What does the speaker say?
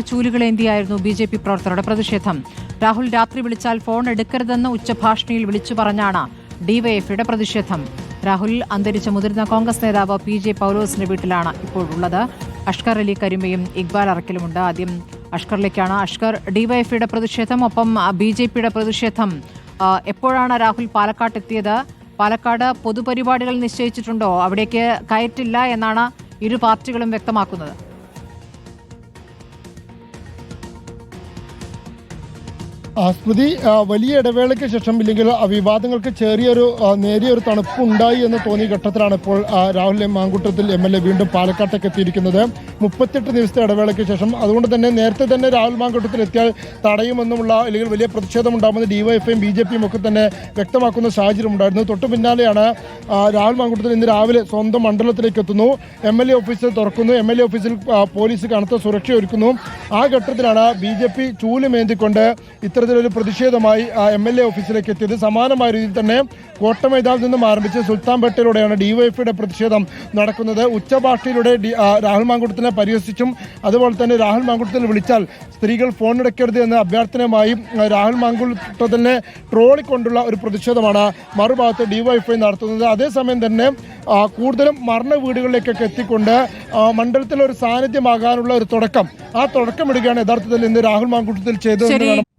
ചൂലുകളേന്തിയായിരുന്നു BJP. പ്രവർത്തകരുടെ പ്രതിഷേധം. രാഹുൽ രാത്രി വിളിച്ചാൽ ഫോൺ എടുക്കരുതെന്ന് ഉച്ചഭാഷണിയിൽ വിളിച്ചു പറഞ്ഞാണ് ഡിവൈഎഫ്ഐയുടെ പ്രതിഷേധം. രാഹുൽ അന്തരിച്ച മുതിർന്ന കോൺഗ്രസ് നേതാവ് പി.ജെ. പൗലോസിന്റെ വീട്ടിലാണ് ഇപ്പോഴുള്ളത്. അഷ്കർ അലി കരിമയും ഇക്ബാൽ അറക്കലുമുണ്ട്. ആദ്യം അഷ്കറിലേക്കാണ്. അഷ്കർ, ഡിവൈഎഫ്ഐയുടെ പ്രതിഷേധം, ഒപ്പം ബി.ജെ.പിയുടെ പ്രതിഷേധം. എപ്പോഴാണ് രാഹുൽ പാലക്കാട്ട് എത്തിയത്? പാലക്കാട് പൊതുപരിപാടികൾ നിശ്ചയിച്ചിട്ടുണ്ടോ? അവിടേക്ക് കയറ്റില്ല എന്നാണ് ഇരു പാർട്ടികളും വ്യക്തമാക്കുന്നത്. സ്മൃതി, വലിയ ഇടവേളയ്ക്ക് ശേഷം ഇല്ലെങ്കിൽ വിവാദങ്ങൾക്ക് നേരിയൊരു തണുപ്പ് ഉണ്ടായി എന്ന് തോന്നിയ ഘട്ടത്തിലാണ് ഇപ്പോൾ രാഹുൽ മാങ്കൂട്ടത്തിൽ MLA വീണ്ടും പാലക്കാട്ടേക്ക് എത്തിയിരിക്കുന്നത്. 38 ദിവസത്തെ ഇടവേളയ്ക്ക് ശേഷം. അതുകൊണ്ട് തന്നെ നേരത്തെ തന്നെ രാഹുൽ മാങ്കൂട്ടത്തിൽ എത്തിയാൽ തടയുമെന്നുമുള്ള അല്ലെങ്കിൽ വലിയ പ്രതിഷേധം ഉണ്ടാകുമെന്ന് ഡിവൈഎഫ്ഐയും ബി.ജെ.പിയും ഒക്കെ തന്നെ വ്യക്തമാക്കുന്ന സാഹചര്യം ഉണ്ടായിരുന്നു. തൊട്ടു പിന്നാലെയാണ് രാഹുൽ മാങ്കൂട്ടത്തിൽ ഇന്ന് രാവിലെ സ്വന്തം മണ്ഡലത്തിലേക്ക് എത്തുന്നു. MLA ഓഫീസ് തുറക്കുന്നു. MLA ഓഫീസിൽ പോലീസ് കനത്ത സുരക്ഷ ഒരുക്കുന്നു. ആ ഘട്ടത്തിലാണ് ബി.ജെ.പി. ചൂലുമേന്തിക്കൊണ്ട് ഇത്തരത്തിലൊരു പ്രതിഷേധമായി MLA ഓഫീസിലേക്ക് എത്തിയത്. സമാനമായ രീതിയിൽ തന്നെ കോട്ടമൈതാനിൽ നിന്നും ആരംഭിച്ച് സുൽത്താൻപേട്ടയിലൂടെയാണ് ഡിവൈഎഫ്ഐയുടെ പ്രതിഷേധം നടക്കുന്നത്. ഉച്ചഭാഷയിലൂടെ രാഹുൽ മാങ്കൂട്ടത്തിനെ പരിഹസിച്ചും അതുപോലെ തന്നെ രാഹുൽ മാങ്കൂട്ടത്തിൽ വിളിച്ചാൽ സ്ത്രീകൾ ഫോൺ എടുക്കരുത് എന്ന അഭ്യർത്ഥനയുമായി രാഹുൽ മാങ്കൂട്ടത്തിനെ ട്രോളിക്കൊണ്ടുള്ള ഒരു പ്രതിഷേധമാണ് മറുഭാഗത്ത് ഡിവൈഎഫ്ഐ നടത്തുന്നത്. അതേസമയം തന്നെ കൂടുതലും മരണ വീടുകളിലേക്കൊക്കെ എത്തിക്കൊണ്ട് മണ്ഡലത്തിൽ ഒരു സാന്നിധ്യമാകാനുള്ള ഒരു തുടക്കം ഇടുകയാണ് യഥാർത്ഥത്തിൽ ഇന്ന് രാഹുൽ മാങ്കൂട്ടത്തിൽ ചെയ്തതെന്നാണ്